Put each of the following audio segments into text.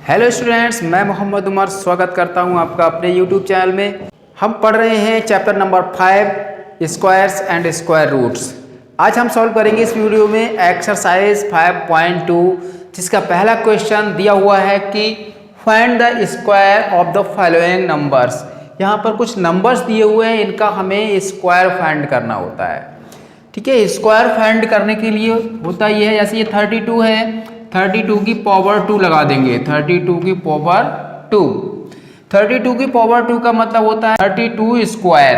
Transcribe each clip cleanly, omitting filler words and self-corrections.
Hello students, मैं मोहम्मद उमर स्वागत करता हूं आपका अपने यूट्यूब चैनल में। हम पढ़ रहे हैं chapter number 5 squares and square roots. आज हम सॉल्व करेंगे इस वीडियो में एक्सरसाइज 5.2, जिसका पहला क्वेश्चन दिया हुआ है कि find the square of the following numbers. यहाँ पर कुछ नंबर्स दिए हुए हैं, इनका हमें स्क्वायर फाइंड करना होता है। ठीक है, स्क्वायर फाइंड करने के लिए होता ये है, जैसे ये 32 है, 32 की पावर 2 लगा देंगे। 32 की पावर 2, 32 की पावर 2 का मतलब होता है 32 स्क्वायर।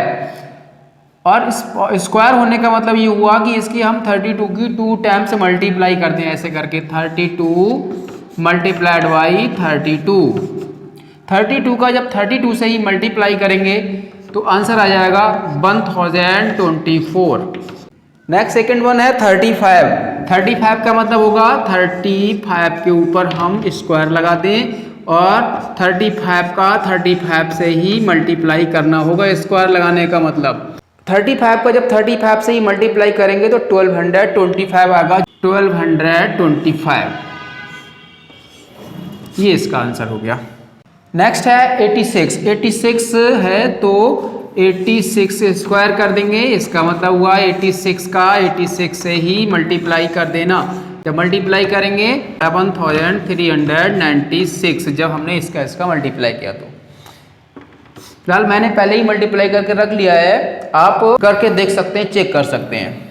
और स्क्वायर होने का मतलब ये हुआ कि इसकी हम 32 की 2 टाइम से मल्टीप्लाई करते हैं, ऐसे करके 32 मल्टीप्लाइड बाई 32। 32 का जब 32 से ही मल्टीप्लाई करेंगे तो आंसर आ जाएगा 1024। नेक्स्ट सेकंड वन है 35। 35 का मतलब होगा 35 के ऊपर हम स्क्वायर लगा दें और 35 का 35 से ही मल्टीप्लाई करना होगा। स्क्वायर लगाने का मतलब 35 का जब 35 से ही मल्टीप्लाई करेंगे तो 1225 आएगा। 1225 ये इसका आंसर हो गया। नेक्स्ट है 86। 86 है तो 86 स्क्वायर कर देंगे, इसका मतलब हुआ 86 का 86 से ही मल्टीप्लाई कर देना। जब मल्टीप्लाई करेंगे 7396, जब हमने इसका मल्टीप्लाई किया तो फिलहाल मैंने पहले ही मल्टीप्लाई करके रख लिया है, आप करके देख सकते हैं, चेक कर सकते हैं।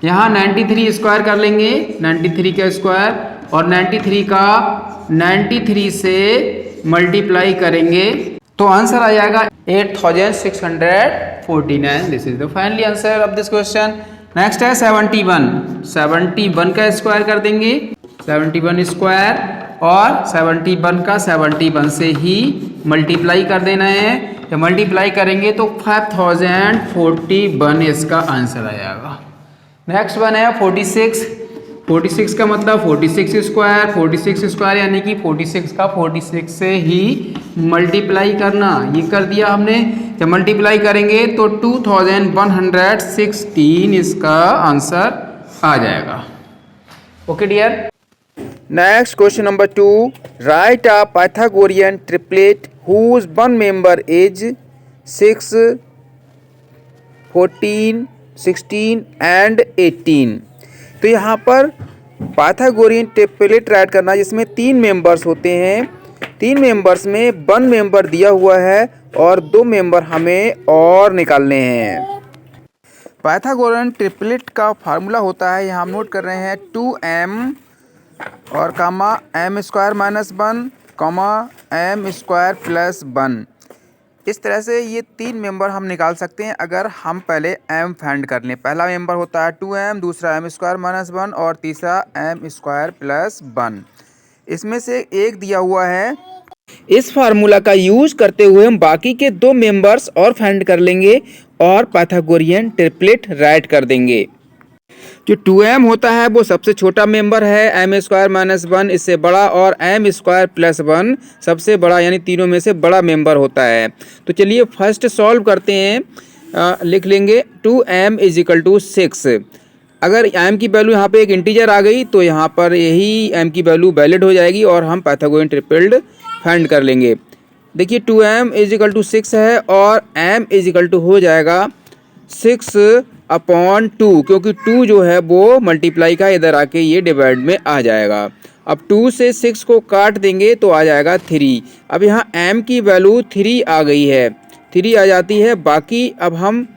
यहाँ 93 स्क्वायर कर लेंगे, 93 का स्क्वायर, और 93 का 93 से मल्टीप्लाई करेंगे तो आंसर आ जाएगा 8649। This is the finally answer of this question. Next है 71। 71 का स्क्वायर कर देंगे, 71 स्क्वायर, और 71 का 71 से ही मल्टीप्लाई कर देना है। जब मल्टीप्लाई करेंगे तो 5041 इसका आंसर आ जाएगा। नेक्स्ट वन है 46। 46 का मतलब 46 स्क्वायर। 46 स्क्वायर यानी कि 46 का 46 से ही मल्टीप्लाई करना, ये कर दिया हमने। जब मल्टीप्लाई करेंगे तो 2116 इसका आंसर आ जाएगा। Okay dear. Next question number 2, write a Pythagorean triplet whose one member is 6, 14, 16 and 18। तो यहाँ पर पाइथागोरियन ट्रिपलेट राइट करना, जिसमें 3 मेंबर्स होते हैं। 3 मेंबर्स में 1 मेंबर दिया हुआ है और 2 मेंबर हमें और निकालने हैं। पाइथागोरियन ट्रिपलेट का फार्मूला होता है, यहाँ हम नोट कर रहे हैं 2m और कामा m स्क्वायर माइनस 1 कामा m स्क्वायर प्लस 1। इस तरह से ये 3 मेंबर हम निकाल सकते हैं अगर हम पहले m फाइंड कर लें। पहला मेंबर होता है 2m, दूसरा m स्क्वायर माइनस 1 और तीसरा m स्क्वायर प्लस 1। इसमें से एक दिया हुआ है। इस फार्मूला का यूज करते हुए हम बाकी के 2 मेंबर्स और फाइंड कर लेंगे और पाइथागोरियन ट्रिपलेट राइट कर देंगे। जो 2m होता है वो सबसे छोटा मेंबर है, m स्क्वायर माइनस 1 इससे बड़ा, और m स्क्वायर प्लस 1 सबसे बड़ा, यानी तीनों में से बड़ा मेंबर होता है। तो चलिए फर्स्ट सॉल्व करते हैं। लिख लेंगे 2m इज इक्वल टू 6। अगर m की वैल्यू यहाँ पे एक इंटीजर आ गई तो यहाँ पर यही m की वैल्यू वैलिड हो जाएगी और हम पाइथागोरियन ट्रिपलेट फाइंड कर लेंगे। देखिए 2m इज इक्वल टू 6 है और m इज इक्वल टू हो जाएगा 6/2, क्योंकि 2 जो है वो मल्टीप्लाई का इधर आके ये डिवाइड में आ जाएगा। अब 2 से 6 को काट देंगे तो आ जाएगा 3। अब यहाँ m की वैल्यू 3 आ गई है, 3 आ जाती है। बाकी अब हम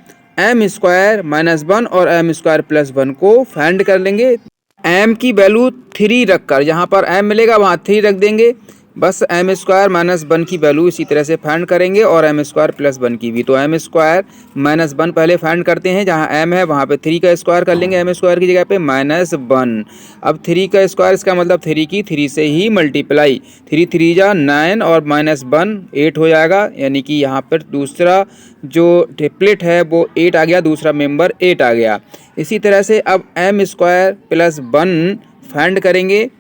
m स्क्वायर माइनस 1 और m स्क्वायर प्लस 1 को फाइंड कर लेंगे। m की वैल्यू 3 रखकर, जहाँ पर m मिलेगा वहाँ 3 रख देंगे। बस m स्क्वायर माइनस 1 की वैल्यू इसी तरह से फाइंड करेंगे और m स्क्वायर प्लस 1 की भी। तो m स्क्वायर माइनस 1 पहले फाइंड करते हैं, जहाँ m है वहाँ पे 3 का स्क्वायर कर लेंगे m स्क्वायर की जगह पे माइनस 1। अब 3 का स्क्वायर, इसका मतलब 3 की 3 से ही मल्टीप्लाई, 3 3 जा 9 और माइनस 1 8 हो जाएगा, यानी कि यहाँ पर दूसरा जो ट्रिपलेट है वो 8 आ गया, दूसरा मेंबर 8 आ गया। इसी तरह से अब m स्क्वायर प्लस 1 फाइंड करेंगे।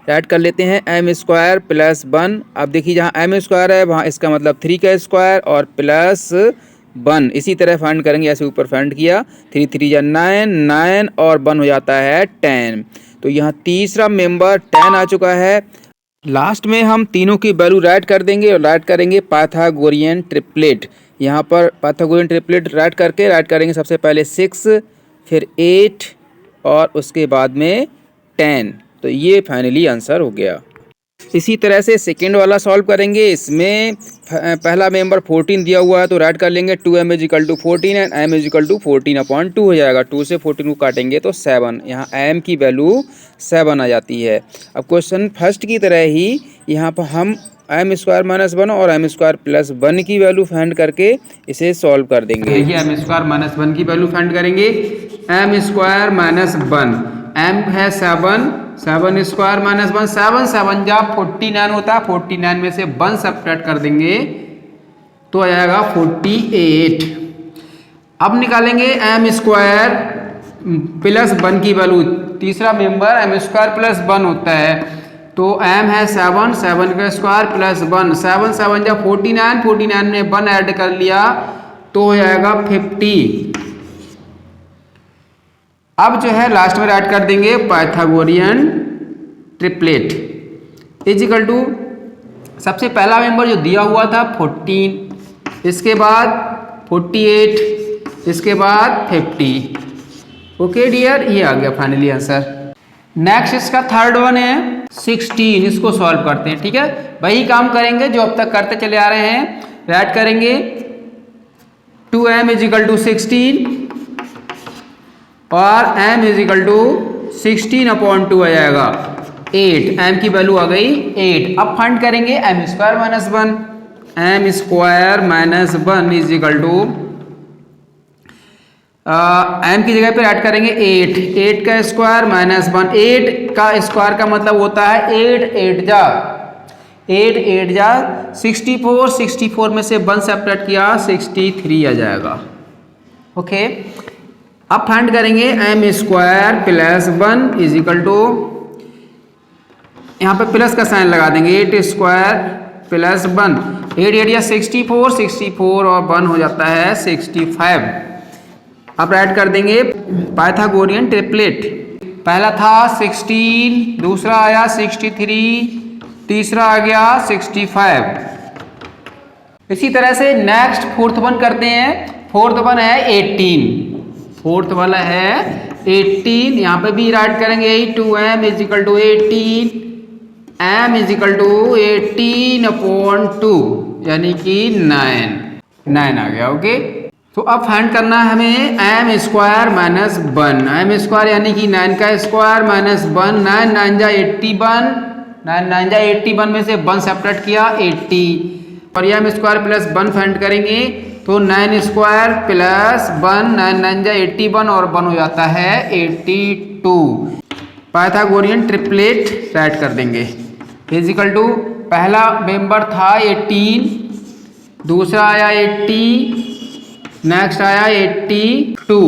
ऐड कर लेते हैं m स्क्वायर प्लस 1। अब देखिए जहाँ m स्क्वायर है वहाँ इसका मतलब 3 का स्क्वायर और प्लस 1, इसी तरह फाइंड करेंगे, ऐसे ऊपर फाइंड किया। 3 3 जा 9, 9 और 1 हो जाता है 10। तो यहाँ तीसरा मेंबर 10 आ चुका है। लास्ट में हम तीनों की वैल्यू राइट कर देंगे और राइट करेंगे पाइथागोरियन ट्रिपलेट। यहाँ पर पाइथागोरियन ट्रिपलेट राइट करेंगे सबसे पहले 6, फिर 8 और उसके बाद में 10। तो ये फाइनली आंसर हो गया। इसी तरह से सेकेंड वाला सॉल्व करेंगे। इसमें पहला मेंबर 14 दिया हुआ है तो राइट कर लेंगे 2m = 14 एंड m = 14/2 हो जाएगा। 2 से 14 को काटेंगे तो 7। यहाँ m की वैल्यू 7 आ जाती है। अब क्वेश्चन फर्स्ट की तरह ही यहाँ पर हम m² - 1 और m² + 1 की वैल्यू फाइंड करके इसे सॉल्व कर देंगे। देखिए m² - 1 की वैल्यू फाइंड करेंगे। m² - 1 m है 7, 7² - 1 7 7 जा 49 होता है। 49 में से 1 सब्ट्रैक्ट कर देंगे तो आ जाएगा 48। अब निकालेंगे m² + 1 की वैल्यू। तीसरा मेंबर m² + 1 होता है तो m है 7, 7 का स्क्वायर प्लस 1 7 7 जा 49, 49 में 1 ऐड कर लिया तो हो जाएगा 50। अब जो है लास्ट में राइट कर देंगे पाइथागोरियन ट्रिपलेट = सबसे पहला मेंबर जो दिया हुआ था 14, इसके बाद 48, इसके बाद 50। ओके डियर, ये आ गया फाइनली आंसर। नेक्स्ट इसका थर्ड वन है 16। इसको सॉल्व करते हैं। ठीक है, वही काम करेंगे जो अब तक करते चले आ रहे हैं। राइट करेंगे 2m = 16 और m = 16/2 आ जाएगा 8। m की वैल्यू आ गई 8। अब फाइंड करेंगे m² - 1। m² - 1 m की जगह पे ऐड करेंगे 8। 8 का स्क्वायर माइनस 1। 8 का स्क्वायर का मतलब होता है 8 8 जा 64। 64 में से 1 सेपरेट किया 63 आ जाएगा। ओके, अब फाइंड करेंगे m² + 1 यहाँ पे प्लस का साइन लगा देंगे 8² + 1। 8 8 या 64, 64 और 1 हो जाता है 65। अब ऐड कर देंगे पाइथागोरियन ट्रिपलेट। पहला था 16, दूसरा आया 63, तीसरा आ गया 65। इसी तरह से नेक्स्ट फोर्थ वन करते हैं। फोर्थ वन है 18। फोर्थ वाला है 18। यहाँ पे भी राइट करेंगे 2m = 18, m = 18/2 यानी कि 9 आ गया। ओके, तो अब फाइंड करना है हमें m² - 1। m² यानी कि 9 का स्क्वायर माइनस 1। 9 9 जा 81, 9 9 जा 81 में से 1 सेपरेट किया 80 और ये m² + 1 फाइंड करेंगे तो 9² + 1 9 9 जा 81 और 1 हो जाता है 82। पाइथागोरियन ट्रिपलेट राइट कर देंगे = पहला मेंबर था 18, दूसरा आया 80, नेक्स्ट आया 82।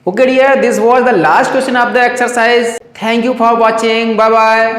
Okay dear, this was the last question of the exercise. Thank you for watching. Bye bye.